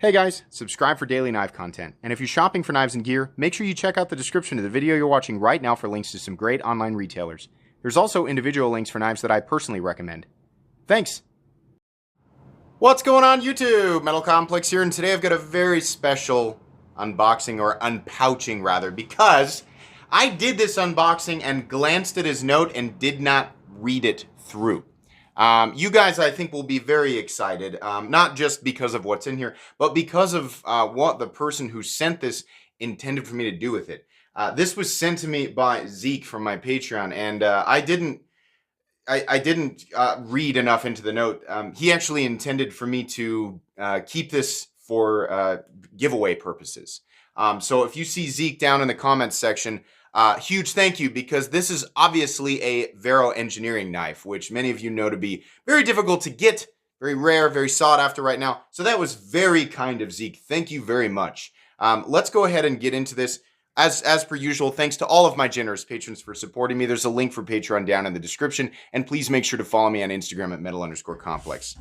Hey guys, subscribe for daily knife content. And if you're shopping for knives and gear, make sure you check out the description of the video you're watching right now for links to some great online retailers. There's also individual links for knives that I personally recommend. Thanks! What's going on YouTube? Metal Complex here, and today I've got a very special unboxing, or unpouching rather, because I did this unboxing and glanced at his note and did not read it through. You guys, I think, will be very excited, not just because of what's in here, but because of what the person who sent this intended for me to do with it. This was sent to me by Zeke from my Patreon, and I didn't read enough into the note. He actually intended for me to keep this for giveaway purposes. So if you see Zeke down in the comments section, huge thank you, because this is obviously a VERO engineering knife, which many of you know to be very difficult to get, very rare, very sought after right now. So that was very kind of Zeke. Thank you very much. Let's go ahead and get into this. As per usual, thanks to all of my generous patrons for supporting me. There's a link for Patreon down in the description, and please make sure to follow me on Instagram at metal_complex.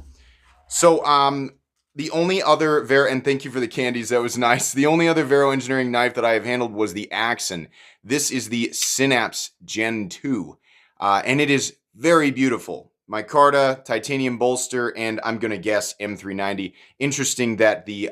So, the only other VERO, and thank you for the candies, that was nice. The only other VERO engineering knife that I have handled was the Axon. This is the Synapse Gen 2, and it is very beautiful. Micarta, titanium bolster, and I'm going to guess M390. Interesting that the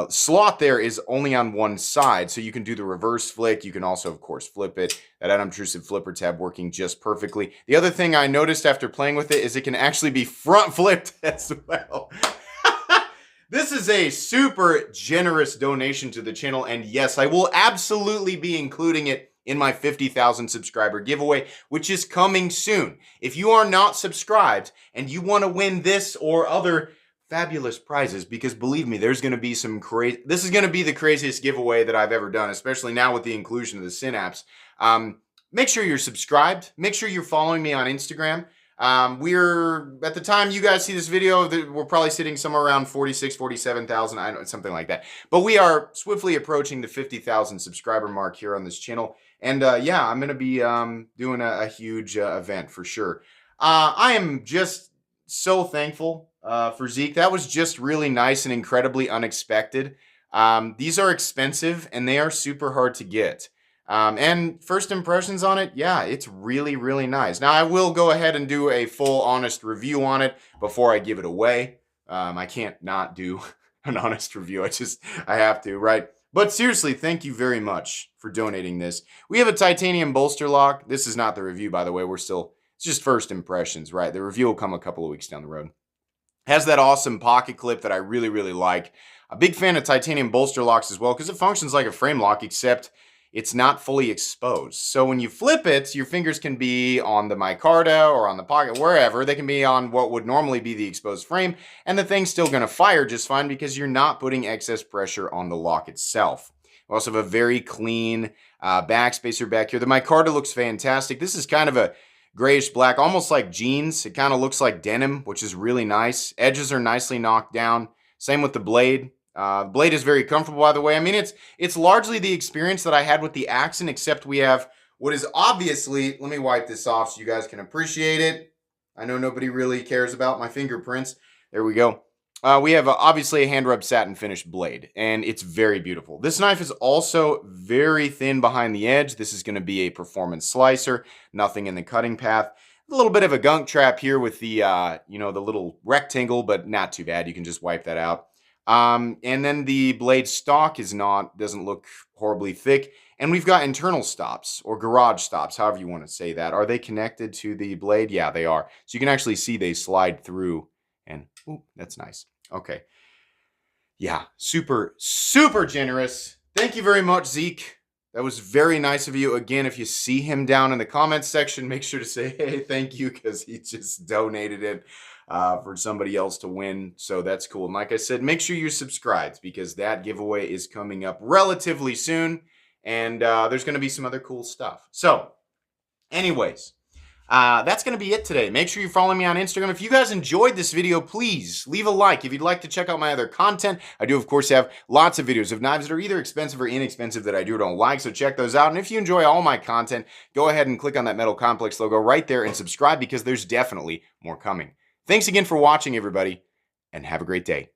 slot there is only on one side, so you can do the reverse flick. You can also, of course, flip it. That unobtrusive flipper tab working just perfectly. The other thing I noticed after playing with it is it can actually be front flipped as well. This is a super generous donation to the channel, and yes, I will absolutely be including it in my 50,000 subscriber giveaway, which is coming soon. If you are not subscribed and you want to win this or other fabulous prizes, because believe me, there's going to be some crazy. This is going to be the craziest giveaway that I've ever done, especially now with the inclusion of the Synapse. Make sure you're subscribed. Make sure you're following me on Instagram. We're, at the time you guys see this video, we're probably sitting somewhere around 46, 47,000, I don't know, something like that. But we are swiftly approaching the 50,000 subscriber mark here on this channel. And yeah, I'm going to be doing a huge event for sure. I am just so thankful for Zeke. That was just really nice and incredibly unexpected. These are expensive and they are super hard to get. And first impressions on it, yeah, it's really, really nice. Now, I will go ahead and do a full honest review on it before I give it away. I can't not do an honest review. I have to, right? But seriously, thank you very much for donating this. We have a titanium bolster lock. This is not the review, by the way. It's just first impressions, right? The review will come a couple of weeks down the road. Has that awesome pocket clip that I really, really like. A big fan of titanium bolster locks as well, because it functions like a frame lock, except it's not fully exposed. So when you flip it, your fingers can be on the micarta or on the pocket, wherever. They can be on what would normally be the exposed frame, and the thing's still going to fire just fine because you're not putting excess pressure on the lock itself. We also have a very clean backspacer back here. The micarta looks fantastic. This is kind of a grayish black, almost like jeans. It kind of looks like denim, which is really nice. Edges are nicely knocked down. Same with the blade. The blade is very comfortable, by the way. I mean, it's largely the experience that I had with the Axon, except we have what is obviously, let me wipe this off so you guys can appreciate it. I know nobody really cares about my fingerprints. There we go. We have obviously a hand rub satin finished blade, and it's very beautiful. This knife is also very thin behind the edge. This is going to be a performance slicer, nothing in the cutting path. A little bit of a gunk trap here with the, the little rectangle, but not too bad. You can just wipe that out. And then the blade stock doesn't look horribly thick. And we've got internal stops, or garage stops, however you want to say that. Are they connected to the blade? Yeah, they are. So you can actually see they slide through, and ooh, that's nice. Okay. Yeah, super, super generous. Thank you very much, Zeke. That was very nice of you. Again, if you see him down in the comments section, make sure to say, hey, thank you, because he just donated it for somebody else to win. So that's cool. And like I said, make sure you're subscribed, because that giveaway is coming up relatively soon. And there's going to be some other cool stuff. So anyways, that's going to be it today. Make sure you follow me on Instagram. If you guys enjoyed this video, please leave a like. If you'd like to check out my other content, I do, of course, have lots of videos of knives that are either expensive or inexpensive that I do or don't like, so check those out. And if you enjoy all my content, go ahead and click on that Metal Complex logo right there and subscribe, because there's definitely more coming. Thanks again for watching, everybody, and have a great day.